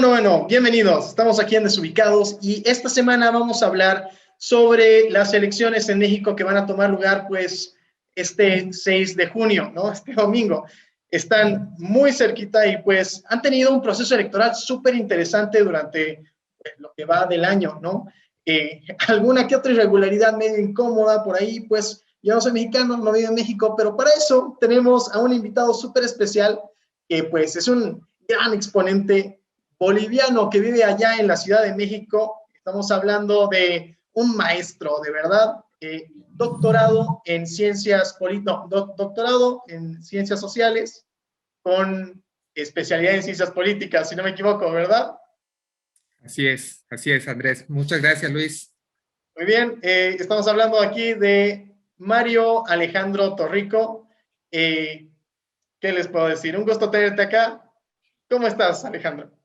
Bueno, bienvenidos. Estamos aquí en Desubicados y esta semana vamos a hablar sobre las elecciones en México que van a tomar lugar, pues, este 6 de junio, ¿no? Este domingo. Están muy cerquita y, pues, han tenido un proceso electoral súper interesante durante lo que va del año, ¿no? Alguna que otra irregularidad medio incómoda por ahí, pues, yo no soy mexicano, no vivo en México, pero para eso tenemos a un invitado súper especial que, pues, es un gran exponente boliviano que vive allá en la Ciudad de México. Estamos hablando de un maestro, de verdad, doctorado en ciencias doctorado en ciencias sociales con especialidad en ciencias políticas, si no me equivoco, ¿verdad? Así es, Andrés. Muchas gracias, Luis. Muy bien, estamos hablando aquí de Mario Alejandro Torrico. ¿Qué les puedo decir? Un gusto tenerte acá. ¿Cómo estás, Alejandro?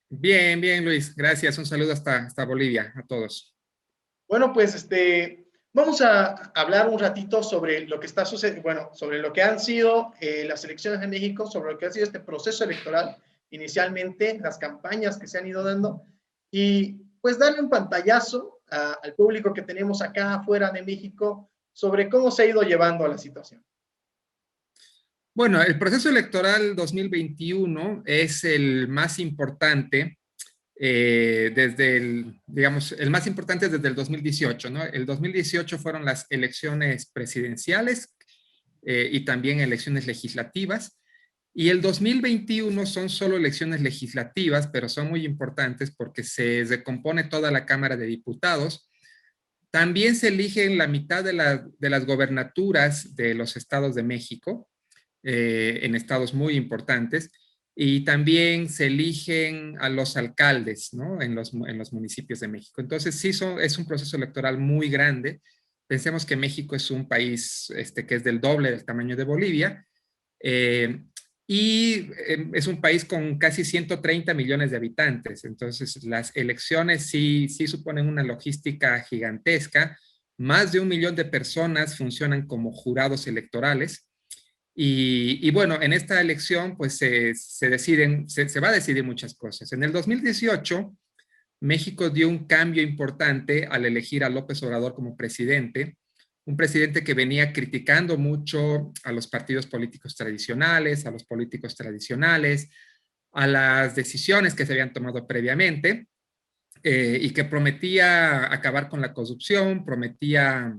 Bien, Luis. Gracias. Un saludo hasta Bolivia a todos. Bueno, pues vamos a hablar un ratito sobre lo que está sucediendo, bueno, sobre lo que han sido las elecciones en México, sobre lo que ha sido este proceso electoral, inicialmente, las campañas que se han ido dando, y pues darle un pantallazo al público que tenemos acá afuera de México sobre cómo se ha ido llevando la situación. Bueno, el proceso electoral 2021 es el más importante digamos, el más importante desde el 2018, ¿no? El 2018 fueron las elecciones presidenciales y también elecciones legislativas. Y el 2021 son solo elecciones legislativas, pero son muy importantes porque se recompone toda la Cámara de Diputados. También se eligen la mitad de las gobernaturas de los estados de México, en estados muy importantes, y también se eligen a los alcaldes, ¿no? En los municipios de México. Entonces, sí, es un proceso electoral muy grande. Pensemos que México es un país que es del doble del tamaño de Bolivia, eh, y es un país con casi 130 millones de habitantes. Entonces, las elecciones sí suponen una logística gigantesca. Más de 1 millón de personas funcionan como jurados electorales. Y bueno, en esta elección pues se va a decidir muchas cosas. En el 2018, México dio un cambio importante al elegir a López Obrador como presidente, un presidente que venía criticando mucho a los partidos políticos tradicionales, a los políticos tradicionales, a las decisiones que se habían tomado previamente, y que prometía acabar con la corrupción, prometía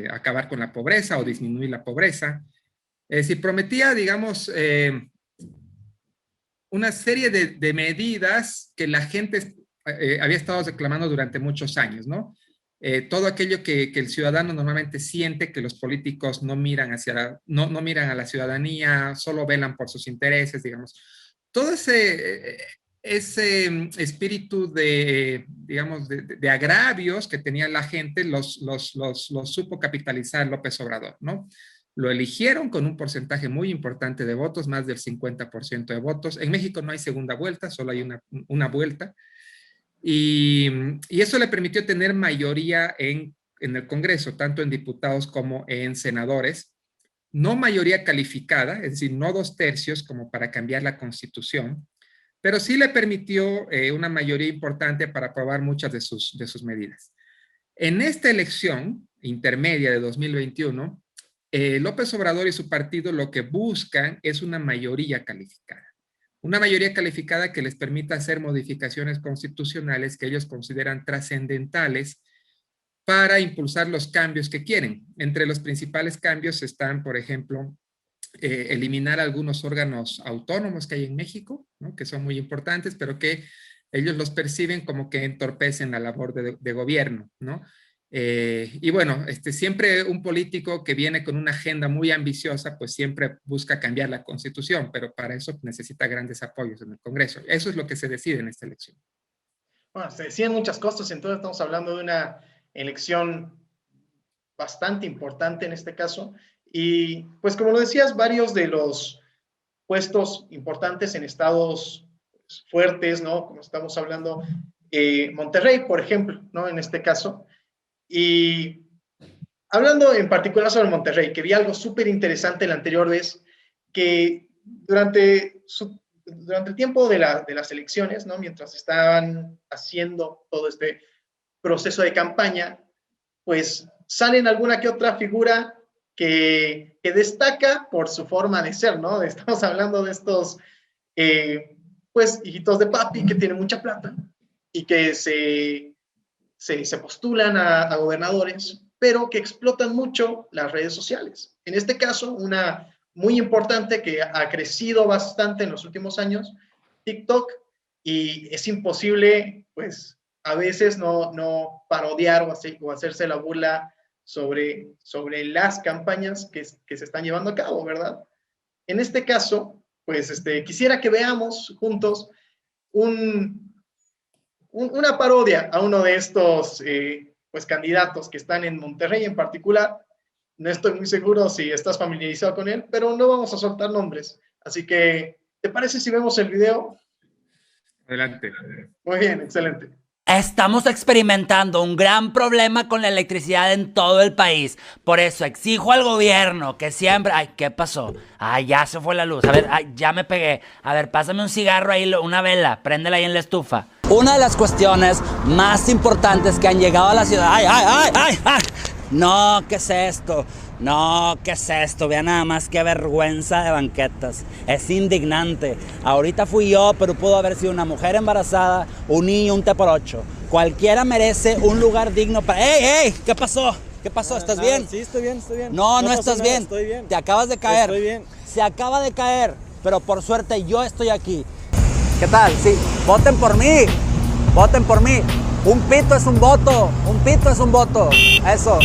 acabar con la pobreza o disminuir la pobreza. Es decir, prometía, digamos, una serie de medidas que la gente había estado reclamando durante muchos años, ¿no? Todo aquello que el ciudadano normalmente siente que los políticos no miran no miran a la ciudadanía, solo velan por sus intereses, digamos. Todo ese espíritu digamos, de agravios que tenía la gente los supo capitalizar López Obrador, ¿no? Lo eligieron con un porcentaje muy importante de votos, más del 50% de votos. En México no hay segunda vuelta, solo hay una vuelta. Y eso le permitió tener mayoría en el Congreso, tanto en diputados como en senadores. No mayoría calificada, es decir, no 2/3 como para cambiar la Constitución, pero sí le permitió una mayoría importante para aprobar muchas de sus medidas. En esta elección intermedia de 2021, López Obrador y su partido lo que buscan es una mayoría calificada. Una mayoría calificada que les permita hacer modificaciones constitucionales que ellos consideran trascendentales para impulsar los cambios que quieren. Entre los principales cambios están, por ejemplo, eliminar algunos órganos autónomos que hay en México, ¿no? Que son muy importantes, pero que ellos los perciben como que entorpecen la labor de gobierno, ¿no? Y bueno, siempre un político que viene con una agenda muy ambiciosa, pues siempre busca cambiar la Constitución, pero para eso necesita grandes apoyos en el Congreso. Eso es lo que se decide en esta elección. Bueno, se decían muchas cosas, entonces estamos hablando de una elección bastante importante en este caso. Y pues como lo decías, varios de los puestos importantes en estados fuertes, ¿no? Como estamos hablando, Monterrey, por ejemplo, ¿no? En este caso. Y hablando en particular sobre Monterrey, que vi algo súper interesante la anterior vez, que durante durante el tiempo de las elecciones, ¿no? Mientras estaban haciendo todo este proceso de campaña, pues salen alguna que otra figura que destaca por su forma de ser, ¿no? Estamos hablando de estos, pues, hijitos de papi que tienen mucha plata y que se postulan a gobernadores, pero que explotan mucho las redes sociales. En este caso, una muy importante que ha crecido bastante en los últimos años, TikTok, y es imposible, pues, a veces no parodiar o hacerse la burla sobre las campañas que se están llevando a cabo, ¿verdad? En este caso, pues, quisiera que veamos juntos una parodia a uno de estos pues, candidatos que están en Monterrey en particular. No estoy muy seguro si estás familiarizado con él, pero no vamos a soltar nombres. Así que, ¿te parece si vemos el video? Adelante. Muy bien, excelente. Estamos experimentando un gran problema con la electricidad en todo el país. Por eso exijo al gobierno que siempre... Ay, ¿qué pasó? Ay, ya se fue la luz. A ver, ay, ya me pegué. A ver, pásame un cigarro ahí, una vela. Préndela ahí en la estufa. Una de las cuestiones más importantes que han llegado a la ciudad... ¡Ay, ay, ay, ay, ay! No, ¿qué es esto? No, ¿qué es esto? Vean nada más qué vergüenza de banquetas. Es indignante. Ahorita fui yo, pero pudo haber sido una mujer embarazada, un niño, un té por ocho. Cualquiera merece un lugar digno para... ¡Ey, ey! ¿Qué pasó? ¿Qué pasó? ¿Estás bien? Sí, estoy bien, estoy bien. No, no estás nada, bien. Estoy bien. Te acabas de caer. Estoy bien. Se acaba de caer, pero por suerte yo estoy aquí. ¿Qué tal? Sí, voten por mí. Voten por mí. Un pito es un voto. Un pito es un voto. Eso.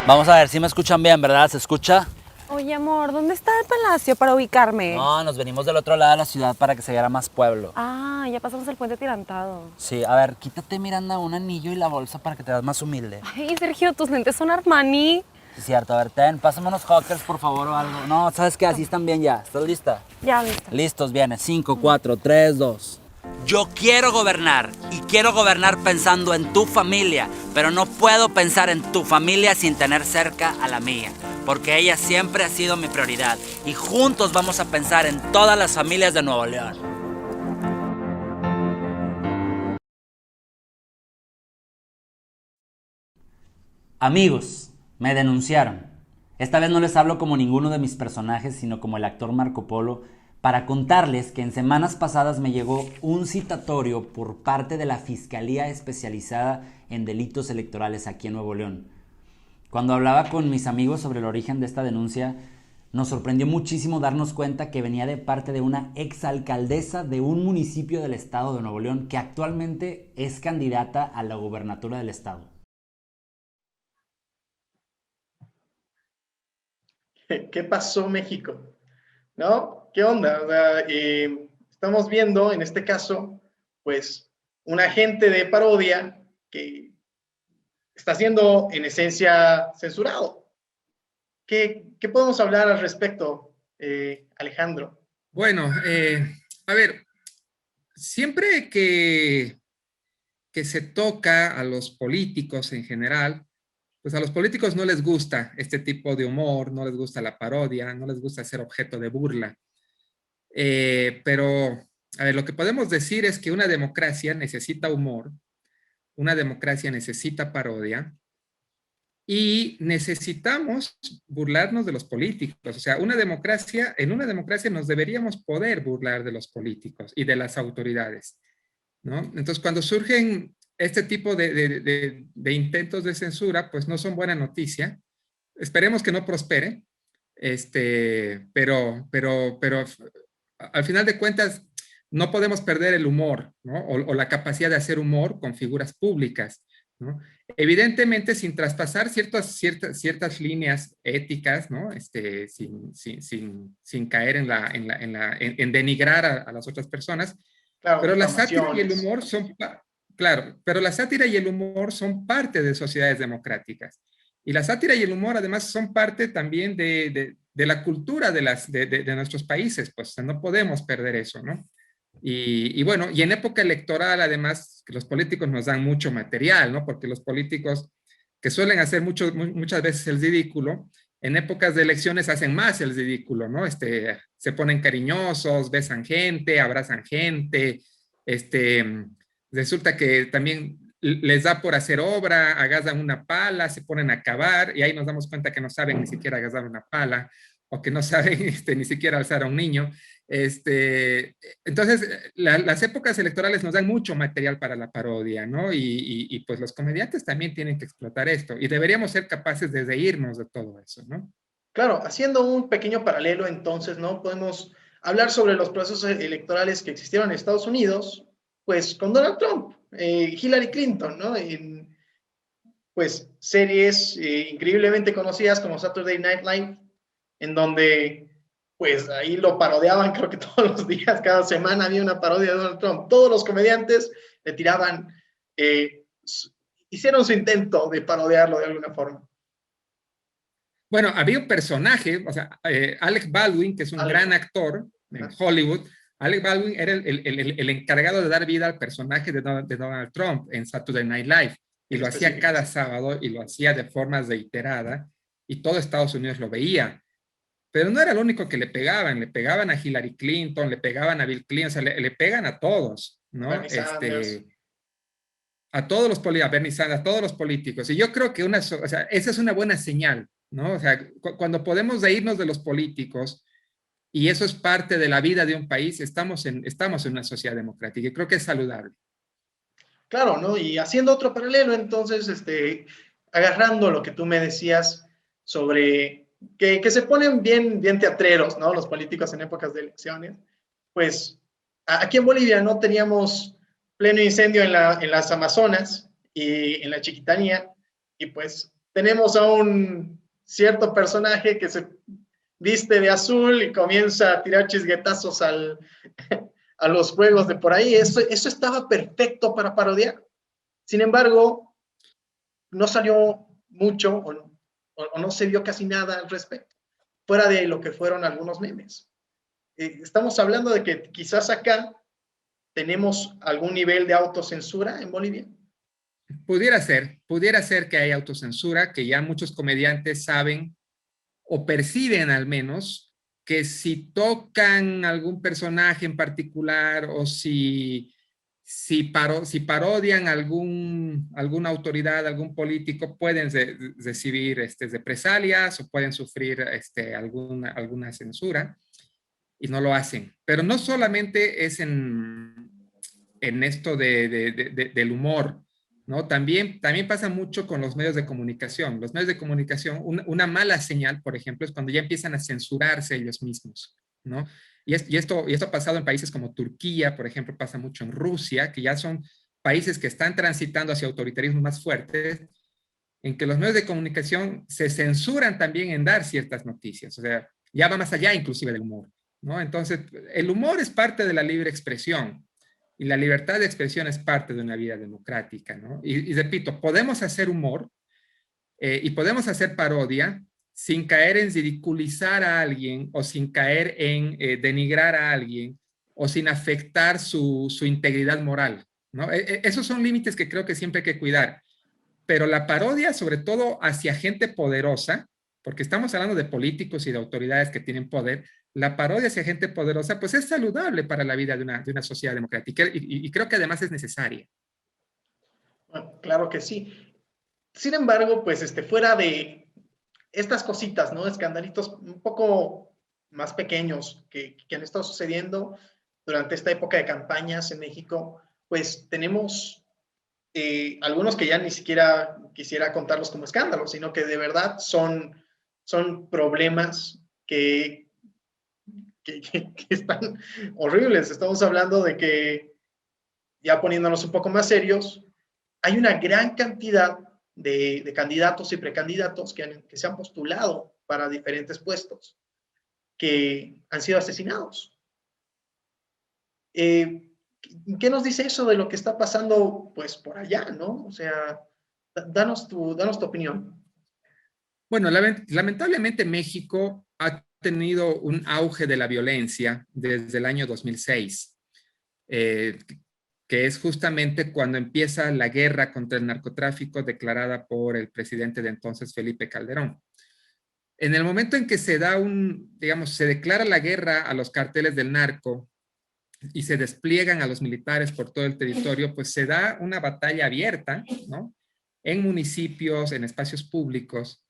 Vamos a ver si me escuchan bien, ¿verdad? ¿Se escucha? Oye, amor, ¿dónde está el palacio para ubicarme? No, nos venimos del otro lado de la ciudad para que se viera más pueblo. Ah, ya pasamos el puente atirantado. Sí, a ver, quítate, Miranda, un anillo y la bolsa para que te veas más humilde. Ay, Sergio, tus lentes son Armani. Sí, cierto. A ver, pásame unos hawkers, por favor, o algo. No, ¿sabes qué? Así están bien ya. ¿Estás lista? Ya, listo. Listos, viene. 5, 4, 3, 2. Yo quiero gobernar y quiero gobernar pensando en tu familia, pero no puedo pensar en tu familia sin tener cerca a la mía, porque ella siempre ha sido mi prioridad y juntos vamos a pensar en todas las familias de Nuevo León. Amigos, me denunciaron. Esta vez no les hablo como ninguno de mis personajes, sino como el actor Marco Polo, para contarles que en semanas pasadas me llegó un citatorio por parte de la Fiscalía Especializada en Delitos Electorales aquí en Nuevo León. Cuando hablaba con mis amigos sobre el origen de esta denuncia, nos sorprendió muchísimo darnos cuenta que venía de parte de una exalcaldesa de un municipio del estado de Nuevo León que actualmente es candidata a la gubernatura del estado. ¿Qué pasó, México? ¿No? ¿Qué onda? O sea, estamos viendo, en este caso, pues, un agente de parodia que está siendo, en esencia, censurado. ¿Qué podemos hablar al respecto, Alejandro? Bueno, a ver, siempre que se toca a los políticos en general, pues a los políticos no les gusta este tipo de humor, no les gusta la parodia, no les gusta ser objeto de burla. Pero, a ver, lo que podemos decir es que una democracia necesita humor, una democracia necesita parodia y necesitamos burlarnos de los políticos. O sea, en una democracia nos deberíamos poder burlar de los políticos y de las autoridades, ¿no? Entonces, cuando surgen este tipo de intentos de censura, pues no son buena noticia. Esperemos que no prospere, pero al final de cuentas no podemos perder el humor, ¿no? O la capacidad de hacer humor con figuras públicas, ¿no? Evidentemente sin traspasar ciertas líneas éticas, ¿no? Sin caer en denigrar a las otras personas, Claro, pero la sátira y el humor son, claro, pero la sátira y el humor son parte de sociedades democráticas. Y la sátira y el humor además son parte también de la cultura de nuestros países, pues no podemos perder eso, ¿no? Y bueno, y en época electoral además que los políticos nos dan mucho material, ¿no? Porque los políticos que suelen hacer muchas veces el ridículo, En épocas de elecciones hacen más el ridículo, ¿no? Se ponen cariñosos, besan gente, abrazan gente, resulta que también les da por hacer obra, agarran una pala, se ponen a cavar y ahí nos damos cuenta que no saben ni siquiera agarrar una pala o que no saben ni siquiera alzar a un niño. Entonces, las épocas electorales nos dan mucho material para la parodia, ¿no? Y pues los comediantes también tienen que explotar esto y deberíamos ser capaces de reírnos de todo eso, ¿no? Claro, haciendo un pequeño paralelo, entonces, ¿no? Podemos hablar sobre los procesos electorales que existieron en Estados Unidos, pues con Donald Trump, Hillary Clinton, ¿no? En, pues series increíblemente conocidas como Saturday Night Live, en donde pues ahí lo parodiaban, creo que todos los días, cada semana había una parodia de Donald Trump. Todos los comediantes le tiraban, hicieron su intento de parodiarlo de alguna forma. Bueno, había un personaje, o sea, Alec Baldwin, que es un gran actor en Hollywood. Alec Baldwin era el encargado de dar vida al personaje de Donald Trump en Saturday Night Live. Y lo hacía cada sábado y lo hacía de forma reiterada y todo Estados Unidos lo veía. Pero no era lo único que le pegaban a Hillary Clinton, le pegaban a Bill Clinton, o sea, le pegan a todos, ¿no? A todos los políticos, a Bernie Sanders, a todos los políticos. Y yo creo que o sea, esa es una buena señal, ¿no? O sea, cuando podemos reírnos de los políticos, y eso es parte de la vida de un país, estamos en una sociedad democrática y creo que es saludable. Claro, ¿no? Y haciendo otro paralelo, entonces, agarrando lo que tú me decías sobre que se ponen bien teatreros, ¿no? Los políticos en épocas de elecciones, pues aquí en Bolivia no teníamos pleno incendio en las Amazonas y en la Chiquitanía, y pues tenemos a un cierto personaje que se viste de azul y comienza a tirar chisguetazos a los juegos de por ahí. Eso estaba perfecto para parodiar. Sin embargo, no salió mucho o no se vio casi nada al respecto, fuera de lo que fueron algunos memes. Estamos hablando de que quizás acá tenemos algún nivel de autocensura en Bolivia. Pudiera ser que hay autocensura, que ya muchos comediantes saben o perciben al menos que si tocan algún personaje en particular o si parodian alguna autoridad, algún político, pueden recibir represalias o pueden sufrir alguna censura y no lo hacen. Pero no solamente es en esto del humor, ¿no? También pasa mucho con los medios de comunicación. Los medios de comunicación, una mala señal, por ejemplo, es cuando ya empiezan a censurarse ellos mismos, ¿no? Y esto ha pasado en países como Turquía, por ejemplo, pasa mucho en Rusia, que ya son países que están transitando hacia autoritarismos más fuertes, en que los medios de comunicación se censuran también en dar ciertas noticias. O sea, ya va más allá inclusive del humor, ¿no? Entonces, el humor es parte de la libre expresión. Y la libertad de expresión es parte de una vida democrática, ¿no? Y repito, podemos hacer humor y podemos hacer parodia sin caer en ridiculizar a alguien o sin caer en denigrar a alguien o sin afectar su integridad moral, ¿no? Esos son límites que creo que siempre hay que cuidar. Pero la parodia, sobre todo hacia gente poderosa, porque estamos hablando de políticos y de autoridades que tienen poder, la parodia hacia gente poderosa, pues es saludable para la vida de una sociedad democrática y creo que además es necesaria. Bueno, claro que sí. Sin embargo, pues fuera de estas cositas, ¿no? Escandalitos un poco más pequeños que han estado sucediendo durante esta época de campañas en México, pues tenemos algunos que ya ni siquiera quisiera contarlos como escándalos, sino que de verdad son problemas que están horribles. Estamos hablando de que, ya poniéndonos un poco más serios, hay una gran cantidad de candidatos y precandidatos que se han postulado para diferentes puestos, que han sido asesinados. ¿Qué nos dice eso de lo que está pasando, pues, por allá, ¿no? O sea, danos tu opinión. Bueno, lamentablemente México ha tenido un auge de la violencia desde el año 2006, que es justamente cuando empieza la guerra contra el narcotráfico declarada por el presidente de entonces, Felipe Calderón. En el momento en que se da se declara la guerra a los carteles del narco y se despliegan a los militares por todo el territorio, pues se da una batalla abierta, ¿no? En municipios, en espacios públicos,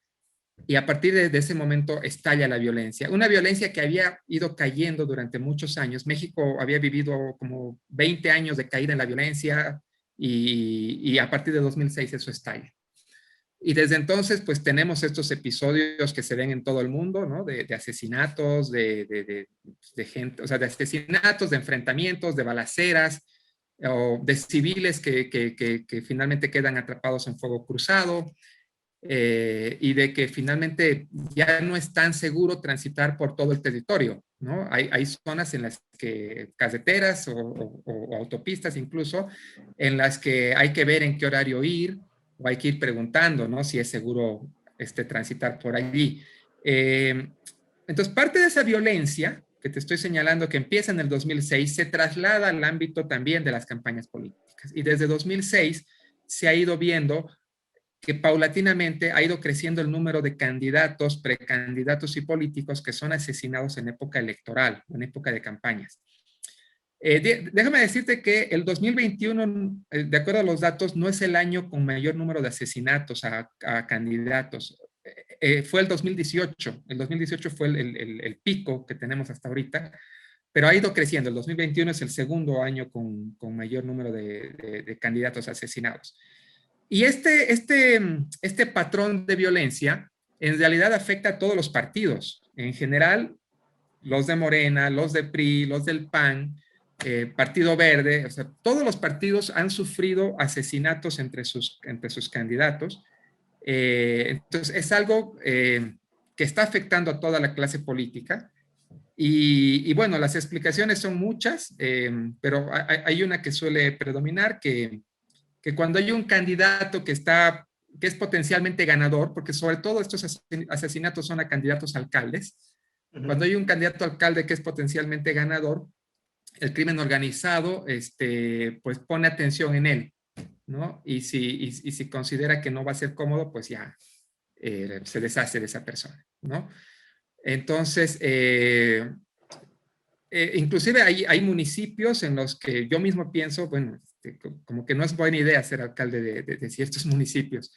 y a partir de ese momento estalla la violencia. Una violencia que había ido cayendo durante muchos años. México había vivido como 20 años de caída en la violencia y a partir de 2006 eso estalla. Y desde entonces, pues tenemos estos episodios que se ven en todo el mundo, ¿no? De asesinatos, de gente, o sea, de asesinatos, de enfrentamientos, de balaceras, o de civiles que finalmente quedan atrapados en fuego cruzado, y de que finalmente ya no es tan seguro transitar por todo el territorio, ¿no? Hay zonas en las que, carreteras o autopistas incluso, en las que hay que ver en qué horario ir, o hay que ir preguntando, ¿no? Si es seguro transitar por allí. Entonces, parte de esa violencia que te estoy señalando, que empieza en el 2006, se traslada al ámbito también de las campañas políticas. Y desde 2006 se ha ido viendo que paulatinamente ha ido creciendo el número de candidatos, precandidatos y políticos que son asesinados en época electoral, en época de campañas. Déjame decirte que el 2021, de acuerdo a los datos, no es el año con mayor número de asesinatos a candidatos. Fue el 2018. El 2018 fue el pico que tenemos hasta ahorita, pero ha ido creciendo. El 2021 es el segundo año con mayor número de candidatos asesinados. Y este patrón de violencia en realidad afecta a todos los partidos. En general, los de Morena, los de PRI, los del PAN, Partido Verde, o sea, todos los partidos han sufrido asesinatos entre sus candidatos. Entonces, es algo que está afectando a toda la clase política. Y bueno, las explicaciones son muchas, pero hay una que suele predominar, que cuando hay un candidato que es potencialmente ganador, porque sobre todo estos asesinatos son a candidatos alcaldes, cuando hay un candidato alcalde que es potencialmente ganador, el crimen organizado pues pone atención en él, ¿no? Y si considera que no va a ser cómodo, pues ya se deshace de esa persona, ¿no? Entonces, inclusive hay municipios en los que yo mismo pienso, bueno, como que no es buena idea ser alcalde de ciertos municipios.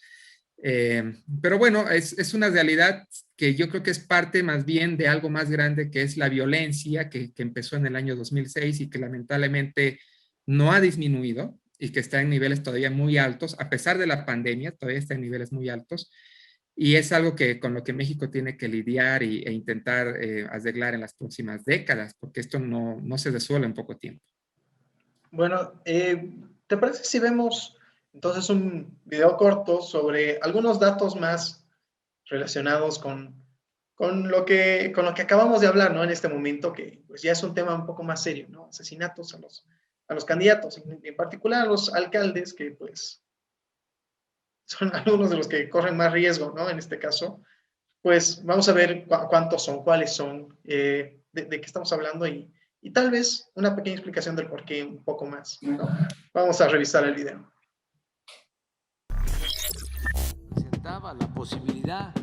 Pero bueno, es una realidad que yo creo que es parte más bien de algo más grande, que es la violencia que empezó en el año 2006 y que lamentablemente no ha disminuido y que está en niveles todavía muy altos, a pesar de la pandemia, todavía está en niveles muy altos. Y es algo con lo que México tiene que lidiar e intentar arreglar en las próximas décadas, porque esto no se resuelve en poco tiempo. Bueno, ¿te parece si vemos entonces un video corto sobre algunos datos más relacionados con lo que acabamos de hablar, ¿no? En este momento, que pues ya es un tema un poco más serio, ¿no? Asesinatos a los candidatos, en particular a los alcaldes, que pues son algunos de los que corren más riesgo, ¿no? En este caso, pues vamos a ver cuántos son, cuáles son, de qué estamos hablando y tal vez una pequeña explicación del por qué un poco más, ¿no? Vamos a revisar el video. La posibilidad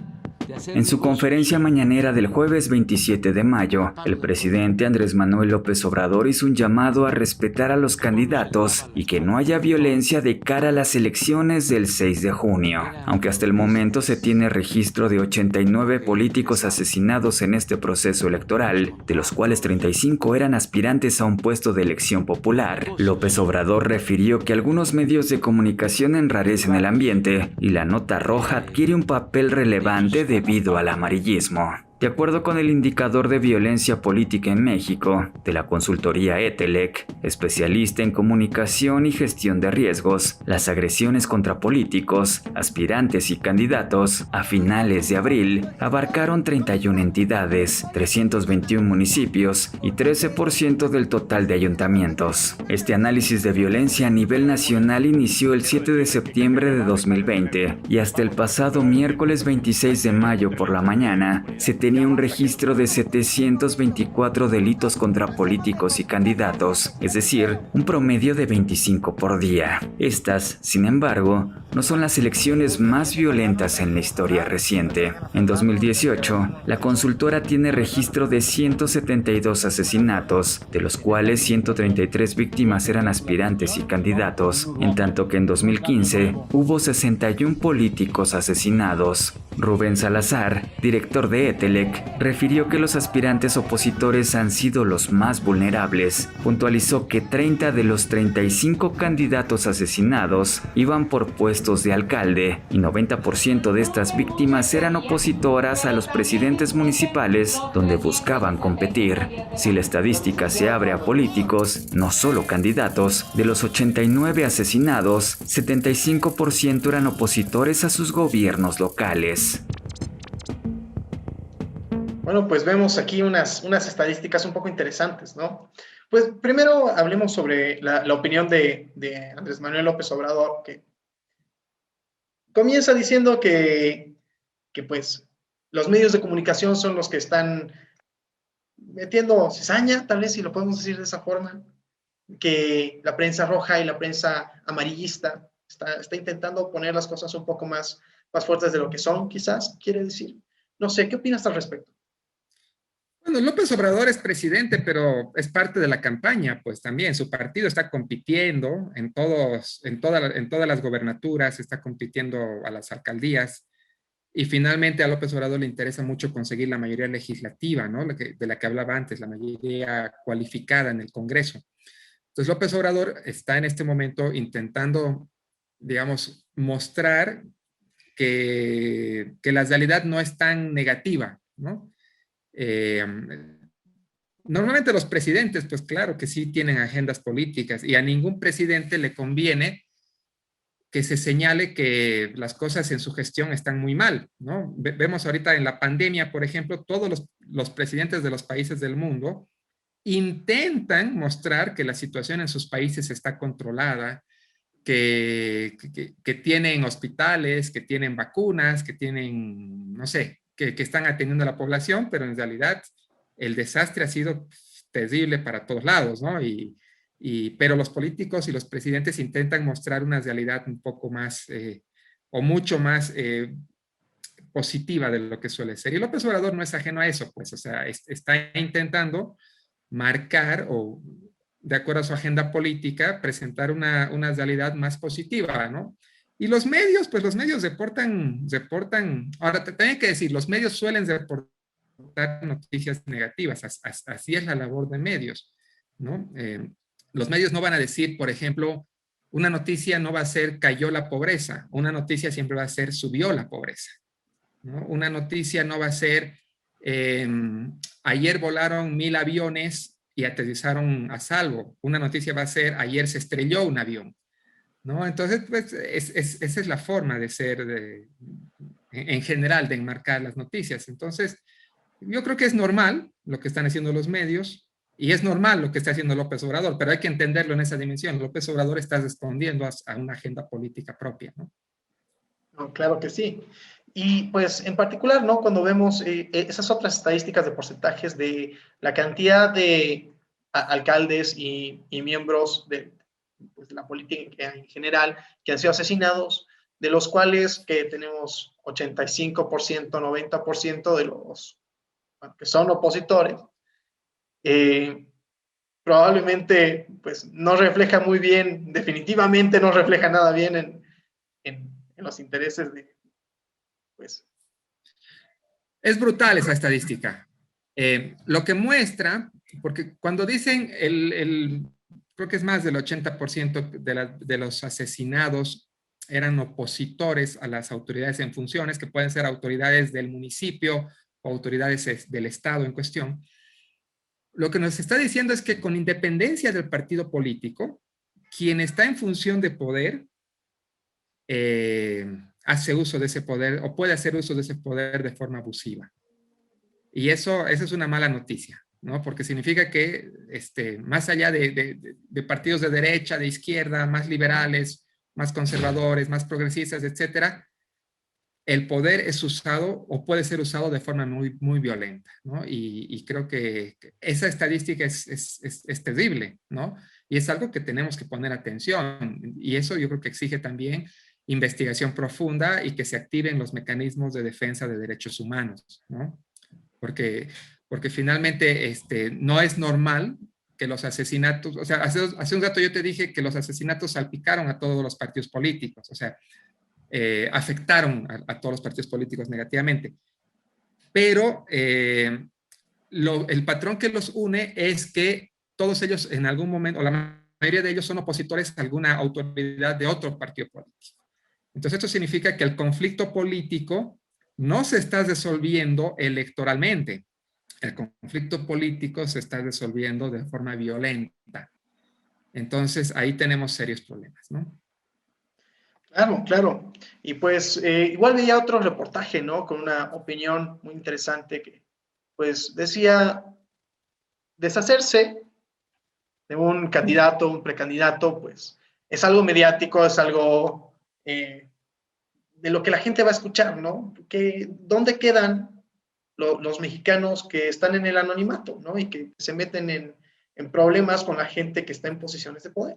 En su conferencia mañanera del jueves 27 de mayo, el presidente Andrés Manuel López Obrador hizo un llamado a respetar a los candidatos y que no haya violencia de cara a las elecciones del 6 de junio. Aunque hasta el momento se tiene registro de 89 políticos asesinados en este proceso electoral, de los cuales 35 eran aspirantes a un puesto de elección popular, López Obrador refirió que algunos medios de comunicación enrarecen el ambiente y la nota roja adquiere un papel relevante debido al amarillismo. De acuerdo con el indicador de violencia política en México, de la consultoría ETELEC, especialista en comunicación y gestión de riesgos, las agresiones contra políticos, aspirantes y candidatos a finales de abril abarcaron 31 entidades, 321 municipios y 13% del total de ayuntamientos. Este análisis de violencia a nivel nacional inició el 7 de septiembre de 2020 y hasta el pasado miércoles 26 de mayo por la mañana se tenía un registro de 724 delitos contra políticos y candidatos, es decir, un promedio de 25 por día. Estas, sin embargo, no son las elecciones más violentas en la historia reciente. En 2018, la consultora tiene registro de 172 asesinatos, de los cuales 133 víctimas eran aspirantes y candidatos, en tanto que en 2015 hubo 61 políticos asesinados. Rubén Salazar, director de ETELEC, refirió que los aspirantes opositores han sido los más vulnerables. Puntualizó que 30 de los 35 candidatos asesinados iban por puestos de alcalde y 90% de estas víctimas eran opositoras a los presidentes municipales donde buscaban competir. Si la estadística se abre a políticos, no solo candidatos, de los 89 asesinados, 75% eran opositores a sus gobiernos locales. Bueno, pues vemos aquí unas estadísticas un poco interesantes, ¿no? Pues primero hablemos sobre la opinión de Andrés Manuel López Obrador, que comienza diciendo que pues los medios de comunicación son los que están metiendo cizaña, tal vez si lo podemos decir de esa forma, que la prensa roja y la prensa amarillista está intentando poner las cosas un poco más fuertes de lo que son, quizás, quiere decir. No sé, ¿qué opinas al respecto? Bueno, López Obrador es presidente, pero es parte de la campaña, pues también su partido está compitiendo en todas las gobernaturas, está compitiendo a las alcaldías, y finalmente a López Obrador le interesa mucho conseguir la mayoría legislativa, ¿no? De la que hablaba antes, la mayoría cualificada en el Congreso. Entonces López Obrador está en este momento intentando, digamos, mostrar que la realidad no es tan negativa, ¿no? Normalmente los presidentes, pues claro que sí tienen agendas políticas y a ningún presidente le conviene que se señale que las cosas en su gestión están muy mal, ¿no? Vemos ahorita en la pandemia, por ejemplo, todos los presidentes de los países del mundo intentan mostrar que la situación en sus países está controlada, que tienen hospitales, que tienen vacunas, que tienen, no sé, que están atendiendo a la población, pero en realidad el desastre ha sido terrible para todos lados, ¿no? Pero los políticos y los presidentes intentan mostrar una realidad un poco más o mucho más positiva de lo que suele ser. Y López Obrador no es ajeno a eso, pues, o sea, está intentando marcar o de acuerdo a su agenda política, presentar una realidad más positiva, ¿no? Y los medios, pues los medios reportan, ahora también hay que decir, los medios suelen reportar noticias negativas, así es la labor de medios, ¿no? Los medios no van a decir, por ejemplo, una noticia no va a ser cayó la pobreza, una noticia siempre va a ser subió la pobreza, ¿no? Una noticia no va a ser ayer volaron 1000 aviones y aterrizaron a salvo. Una noticia va a ser ayer se estrelló un avión, ¿no? Entonces, pues, esa es la forma de ser, en general, de enmarcar las noticias. Entonces, yo creo que es normal lo que están haciendo los medios y es normal lo que está haciendo López Obrador, pero hay que entenderlo en esa dimensión. López Obrador está respondiendo a una agenda política propia, ¿no? No, claro que sí. Y pues en particular, ¿no? Cuando vemos esas otras estadísticas de porcentajes de la cantidad de alcaldes y miembros pues, de la política en general que han sido asesinados, de los cuales que tenemos 85%, 90% de los que son opositores, probablemente pues no refleja muy bien, definitivamente no refleja nada bien en los intereses de, pues. Es brutal esa estadística. Lo que muestra, porque cuando dicen creo que es más del 80% de los asesinados eran opositores a las autoridades en funciones, que pueden ser autoridades del municipio o autoridades del Estado en cuestión. Lo que nos está diciendo es que con independencia del partido político, quien está en función de poder hace uso de ese poder o puede hacer uso de ese poder de forma abusiva. Y esa es una mala noticia, ¿no? Porque significa que más allá de partidos de derecha, de izquierda, más liberales, más conservadores, más progresistas, etcétera, el poder es usado o puede ser usado de forma muy, muy violenta, ¿no? Y creo que esa estadística es terrible, ¿no? Y es algo que tenemos que poner atención. Y eso yo creo que exige también investigación profunda y que se activen los mecanismos de defensa de derechos humanos, ¿no? Porque finalmente no es normal que los asesinatos, o sea, hace un rato yo te dije que los asesinatos salpicaron a todos los partidos políticos, o sea, afectaron a todos los partidos políticos negativamente. Pero el patrón que los une es que todos ellos en algún momento, o la mayoría de ellos son opositores a alguna autoridad de otro partido político. Entonces esto significa que el conflicto político no se está resolviendo electoralmente. El conflicto político se está resolviendo de forma violenta. Entonces ahí tenemos serios problemas, ¿no? Claro, claro. Y pues igual veía otro reportaje, ¿no? Con una opinión muy interesante que pues decía deshacerse de un candidato, un precandidato, pues es algo mediático, es algo de lo que la gente va a escuchar, ¿no? ¿Dónde quedan los mexicanos que están en el anonimato, ¿no? Y que se meten en problemas con la gente que está en posiciones de poder.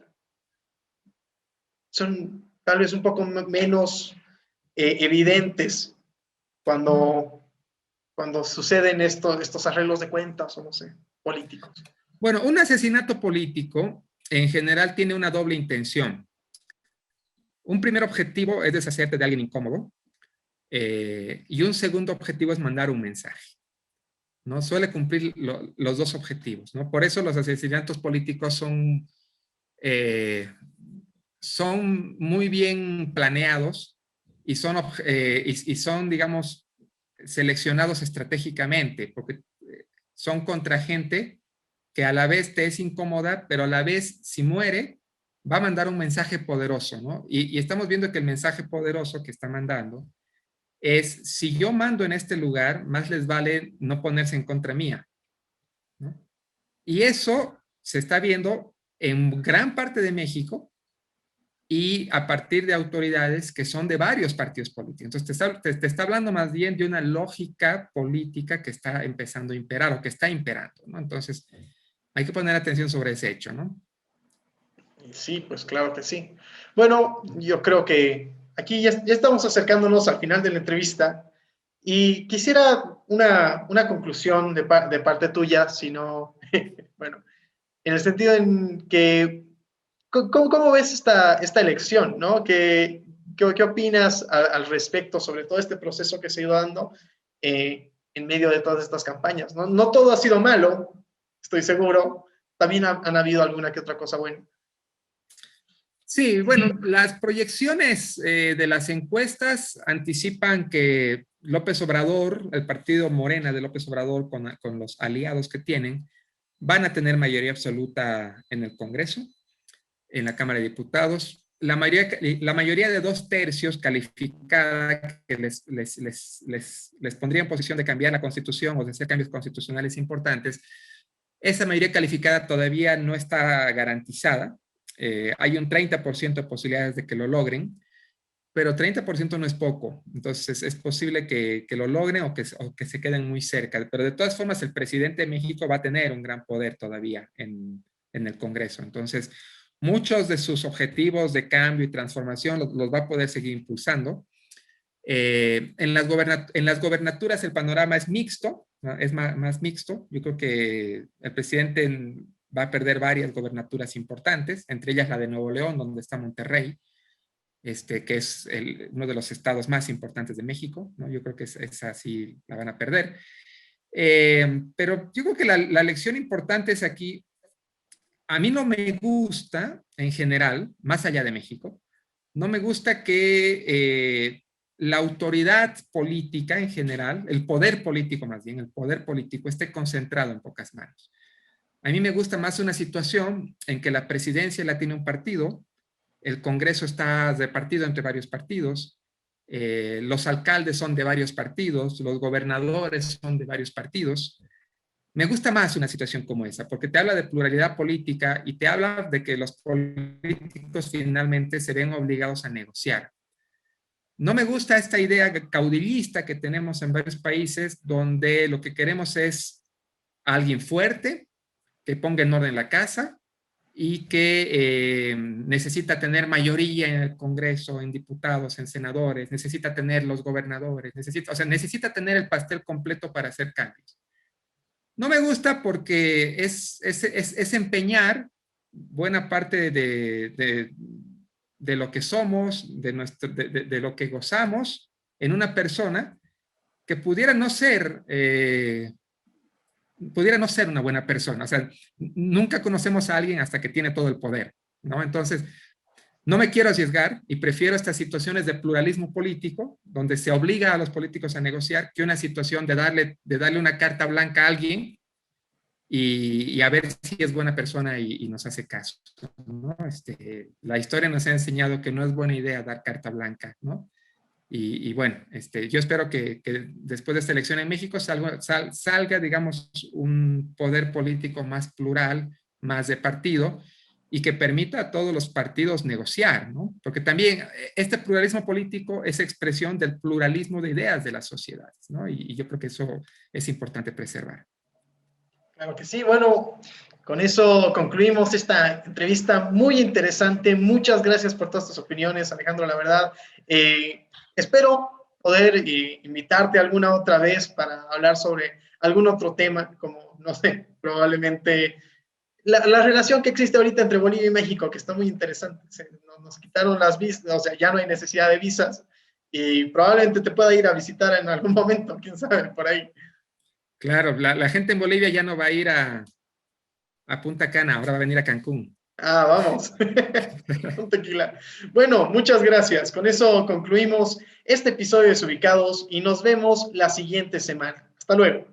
Son tal vez un poco menos evidentes cuando suceden estos arreglos de cuentas o no sé, políticos. Bueno, un asesinato político en general tiene una doble intención. Un primer objetivo es deshacerte de alguien incómodo y un segundo objetivo es mandar un mensaje, ¿no? Suele cumplir los dos objetivos, ¿no? Por eso los asesinatos políticos son muy bien planeados y son, digamos, seleccionados estratégicamente, porque son contra gente que a la vez te es incómoda, pero a la vez, si muere, va a mandar un mensaje poderoso, ¿no? Y estamos viendo que el mensaje poderoso que está mandando es, si yo mando en este lugar, más les vale no ponerse en contra mía, ¿no? Y eso se está viendo en gran parte de México, y a partir de autoridades que son de varios partidos políticos. Entonces te está hablando más bien de una lógica política que está empezando a imperar o que está imperando, ¿no? Entonces hay que poner atención sobre ese hecho, ¿no? Sí, pues claro que sí. Bueno, yo creo que aquí ya estamos acercándonos al final de la entrevista y quisiera una conclusión de parte tuya, si no, bueno, en el sentido en que ¿Cómo ves esta elección, ¿no? ¿Qué opinas al respecto sobre todo este proceso que se ha ido dando en medio de todas estas campañas? No todo ha sido malo, estoy seguro. También han habido alguna que otra cosa buena. Sí, bueno, las proyecciones de las encuestas anticipan que López Obrador, el partido Morena de López Obrador con los aliados que tienen, van a tener mayoría absoluta en el Congreso, en la Cámara de Diputados. La mayoría de 2/3 calificada que les pondría en posición de cambiar la Constitución o de hacer cambios constitucionales importantes, esa mayoría calificada todavía no está garantizada. Hay un 30% de posibilidades de que lo logren, pero 30% no es poco. Entonces es posible que lo logren o que se queden muy cerca. Pero de todas formas, el presidente de México va a tener un gran poder todavía en el Congreso. Entonces, muchos de sus objetivos de cambio y transformación los va a poder seguir impulsando. En las gobernaturas el panorama es mixto, ¿no? Es más mixto. Yo creo que el presidente va a perder varias gobernaturas importantes, entre ellas la de Nuevo León, donde está Monterrey, que es uno de los estados más importantes de México, ¿no? Yo creo que esa sí la van a perder. Pero yo creo que la lección importante es aquí. A mí no me gusta, en general, más allá de México, no me gusta que la autoridad política en general, el poder político más bien, el poder político esté concentrado en pocas manos. A mí me gusta más una situación en que la presidencia la tiene un partido, el Congreso está repartido entre varios partidos, los alcaldes son de varios partidos, los gobernadores son de varios partidos. Me gusta más una situación como esa, porque te habla de pluralidad política y te habla de que los políticos finalmente se ven obligados a negociar. No me gusta esta idea caudillista que tenemos en varios países, donde lo que queremos es alguien fuerte, que ponga en orden la casa y que necesita tener mayoría en el Congreso, en diputados, en senadores, necesita tener los gobernadores, necesita tener el pastel completo para hacer cambios. No me gusta porque es empeñar buena parte de lo que somos, de lo que gozamos en una persona que pudiera no ser una buena persona. O sea, nunca conocemos a alguien hasta que tiene todo el poder, ¿no? Entonces, no me quiero arriesgar y prefiero estas situaciones de pluralismo político, donde se obliga a los políticos a negociar, que una situación de darle una carta blanca a alguien y a ver si es buena persona y nos hace caso, ¿no? La historia nos ha enseñado que no es buena idea dar carta blanca, ¿no? Y bueno, yo espero que después de esta elección en México salga, digamos, un poder político más plural, más de partido, y que permita a todos los partidos negociar, ¿no? Porque también este pluralismo político es expresión del pluralismo de ideas de las sociedades, ¿no? Y yo creo que eso es importante preservar. Claro que sí. Bueno, con eso concluimos esta entrevista muy interesante. Muchas gracias por todas tus opiniones, Alejandro. La verdad, espero poder invitarte alguna otra vez para hablar sobre algún otro tema, como, no sé, probablemente la relación que existe ahorita entre Bolivia y México, que está muy interesante. Nos quitaron las visas, o sea, ya no hay necesidad de visas y probablemente te pueda ir a visitar en algún momento, quién sabe, por ahí. Claro, la gente en Bolivia ya no va a ir a Punta Cana, ahora va a venir a Cancún. Ah, vamos. Un tequila. Bueno, muchas gracias. Con eso concluimos este episodio de Desubicados y nos vemos la siguiente semana. Hasta luego.